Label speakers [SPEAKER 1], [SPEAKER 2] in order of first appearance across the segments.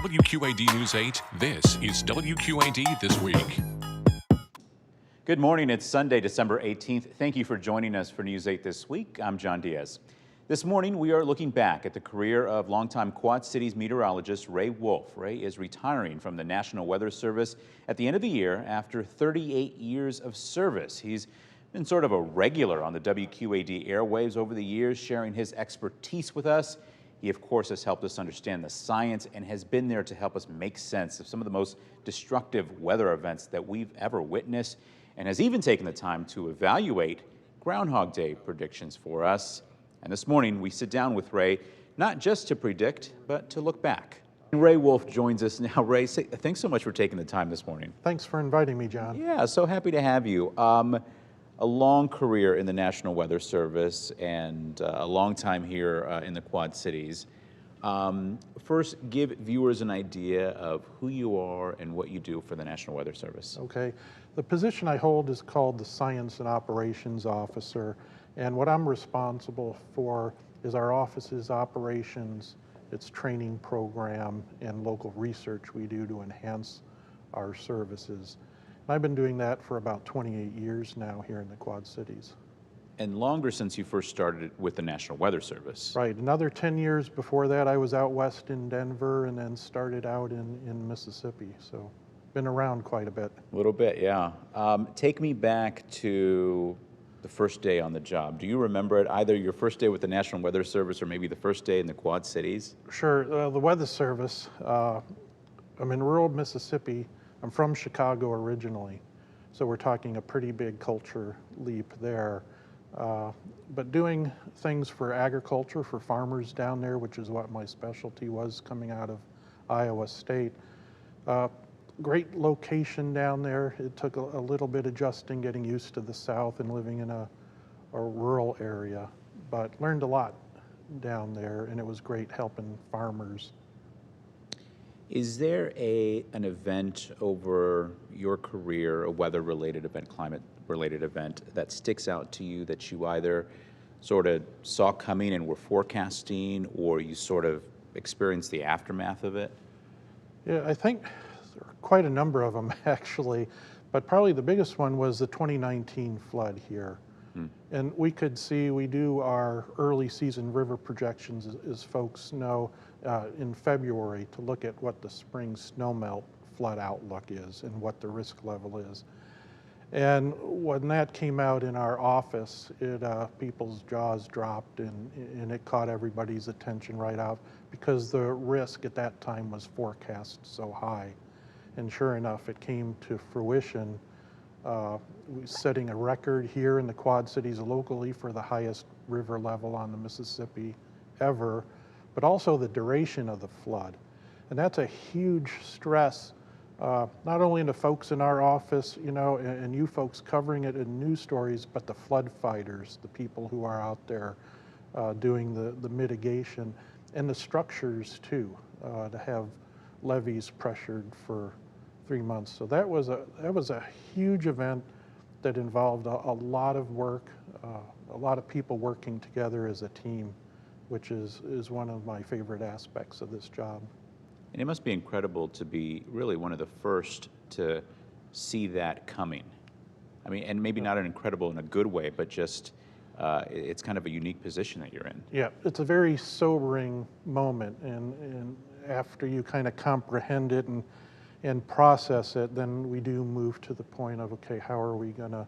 [SPEAKER 1] WQAD News 8, this is WQAD This Week.
[SPEAKER 2] Good morning. It's Sunday, December 18th. Thank you for joining us for News 8 This Week. I'm John Diaz. This morning, we are looking back at the career of longtime Quad Cities meteorologist Ray Wolf. Ray is retiring from the National Weather Service at the end of the year after 38 years of service. He's been sort of a regular on the WQAD airwaves over the years, sharing his expertise with us. He, of course, has helped us understand the science and has been there to help us make sense of some of the most destructive weather events that we've ever witnessed, and has even taken the time to evaluate Groundhog Day predictions for us. And this morning, we sit down with Ray, not just to predict, but to look back. Ray Wolf joins us now. Ray, thanks so much for taking the time this morning.
[SPEAKER 3] Thanks for inviting me, John.
[SPEAKER 2] Yeah, so happy to have you. A long career in the National Weather Service and a long time here in the Quad Cities. First, give viewers an idea of who you are and what you do for the National Weather Service.
[SPEAKER 3] Okay. The position I hold is called the Science and Operations Officer, and what I'm responsible for is our office's operations, its training program, and local research we do to enhance our services. And I've been doing that for about 28 years now here in the Quad Cities.
[SPEAKER 2] And longer since you first started with the National Weather Service.
[SPEAKER 3] Right. Another 10 years before that, I was out west in Denver and then started out in Mississippi. So been around quite a bit.
[SPEAKER 2] A little bit, yeah. Take me back to the first day on the job. Do you remember it, either your first day with the National Weather Service or maybe the first day in the Quad Cities?
[SPEAKER 3] Sure. The Weather Service, I'm in rural Mississippi. I'm from Chicago originally, so we're talking a pretty big culture leap there. But doing things for agriculture, for farmers down there, which is what my specialty was coming out of Iowa State. Great location down there. It took a little bit adjusting, getting used to the South and living in a rural area, but learned a lot down there, and it was great helping farmers.
[SPEAKER 2] Is there an event over your career, a weather-related event, climate-related event, that sticks out to you that you either sort of saw coming and were forecasting, or you sort of experienced the aftermath of it?
[SPEAKER 3] Yeah, I think there are quite a number of them actually, but probably the biggest one was the 2019 flood here. And we could see, we do our early season river projections, as folks know, in February to look at what the spring snowmelt flood outlook is and what the risk level is. And when that came out in our office, people's jaws dropped and it caught everybody's attention right out because the risk at that time was forecast so high. And sure enough, it came to fruition. We're setting a record here in the Quad Cities locally for the highest river level on the Mississippi ever, but also the duration of the flood. And that's a huge stress, not only to folks in our office, you know, and you folks covering it in news stories, but the flood fighters, the people who are out there doing the mitigation, and the structures too, to have levees pressured for 3 months. So that was a huge event that involved a lot of work, a lot of people working together as a team, which is one of my favorite aspects of this job.
[SPEAKER 2] And it must be incredible to be really one of the first to see that coming. I mean, and maybe not an incredible in a good way, but just it's kind of a unique position that you're in.
[SPEAKER 3] Yeah, it's a very sobering moment, and after you kind of comprehend it and process it, then we do move to the point of, okay, how are we going to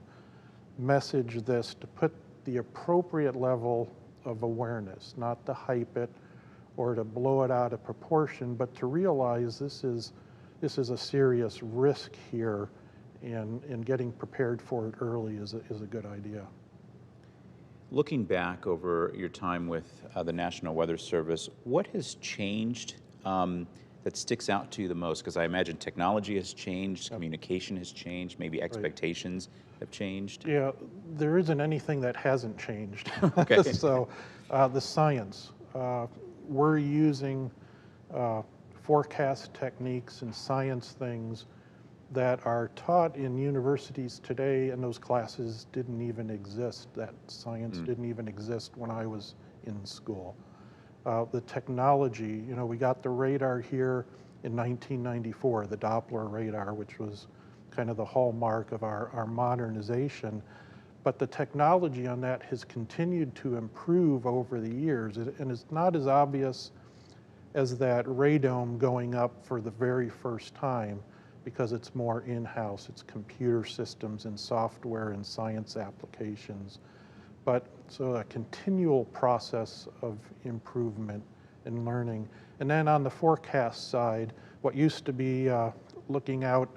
[SPEAKER 3] message this to put the appropriate level of awareness, not to hype it or to blow it out of proportion, but to realize this is a serious risk here, and getting prepared for it early is a good idea.
[SPEAKER 2] Looking back over your time with the National Weather Service, what has changed that sticks out to you the most? Because I imagine technology has changed, communication has changed, maybe expectations have changed.
[SPEAKER 3] Yeah, there isn't anything that hasn't changed.
[SPEAKER 2] Okay.
[SPEAKER 3] So the science, we're using forecast techniques and science things that are taught in universities today, and those classes didn't even exist. That science didn't even exist when I was in school. The technology, you know, we got the radar here, in 1994, the Doppler radar, which was kind of the hallmark of our modernization. But the technology on that has continued to improve over the years, and it's not as obvious as that radome going up for the very first time, because it's more in-house. It's computer systems and software and science applications. But so a continual process of improvement and learning. And then on the forecast side, what used to be looking out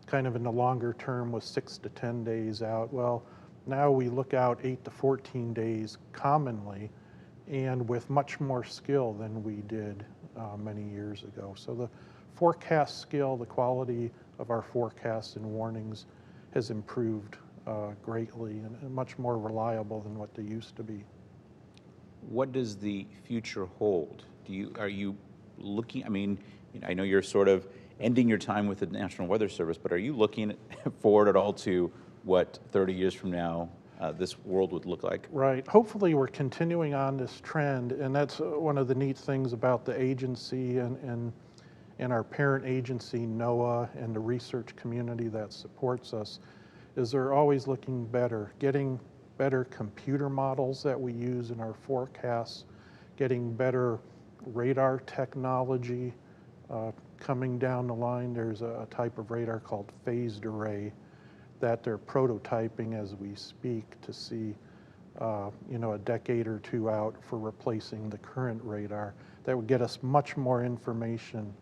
[SPEAKER 3] kind of in the longer term was 6 to 10 days out. Well, now we look out 8 to 14 days commonly, and with much more skill than we did many years ago. So the forecast skill, the quality of our forecasts and warnings has improved greatly and much more reliable than what they used to be.
[SPEAKER 2] What does the future hold? Are you looking, I mean, I know you're sort of ending your time with the National Weather Service, but are you looking forward at all to what 30 years from now this world would look like?
[SPEAKER 3] Right. Hopefully we're continuing on this trend, and that's one of the neat things about the agency and our parent agency, NOAA, and the research community that supports us, is they're always looking better, getting better computer models that we use in our forecasts, getting better radar technology coming down the line. There's a type of radar called phased array that they're prototyping as we speak to see, a decade or two out for replacing the current radar. That would get us much more information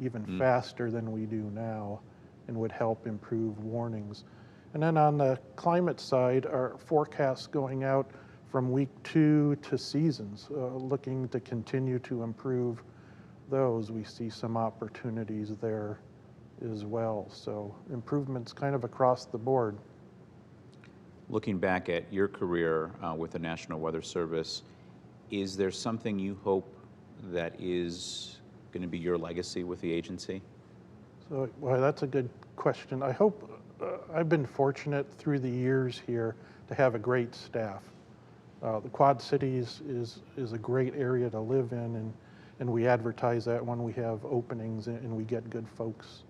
[SPEAKER 3] even faster than we do now, and would help improve warnings. And then on the climate side, our forecasts going out from week 2 to seasons, looking to continue to improve those. We see some opportunities there as well. So improvements kind of across the board.
[SPEAKER 2] Looking back at your career with the National Weather Service, is there something you hope that is going to be your legacy with the agency?
[SPEAKER 3] So, well, that's a good question. I hope, I've been fortunate through the years here to have a great staff. The Quad Cities is a great area to live in, and we advertise that when we have openings, and we get good folks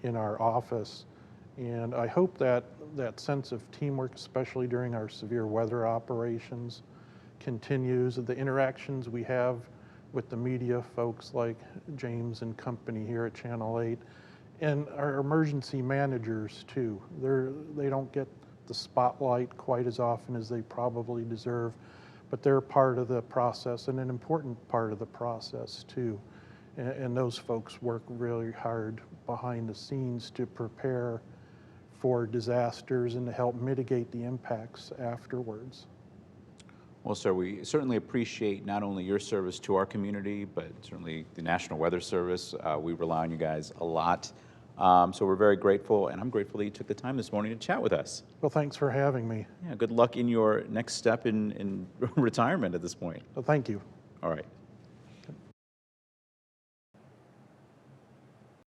[SPEAKER 3] in our office. And I hope that that sense of teamwork, especially during our severe weather operations, continues. The interactions we have with the media folks like James and company here at Channel 8, and our emergency managers too. They don't get the spotlight quite as often as they probably deserve, but they're part of the process, and an important part of the process too. And those folks work really hard behind the scenes to prepare for disasters and to help mitigate the impacts afterwards.
[SPEAKER 2] Well, sir, we certainly appreciate not only your service to our community, but certainly the National Weather Service. We rely on you guys a lot. So we're very grateful, and I'm grateful that you took the time this morning to chat with us.
[SPEAKER 3] Well, thanks for having me.
[SPEAKER 2] Yeah, good luck in your next step in retirement at this point.
[SPEAKER 3] Well, thank you.
[SPEAKER 2] All right.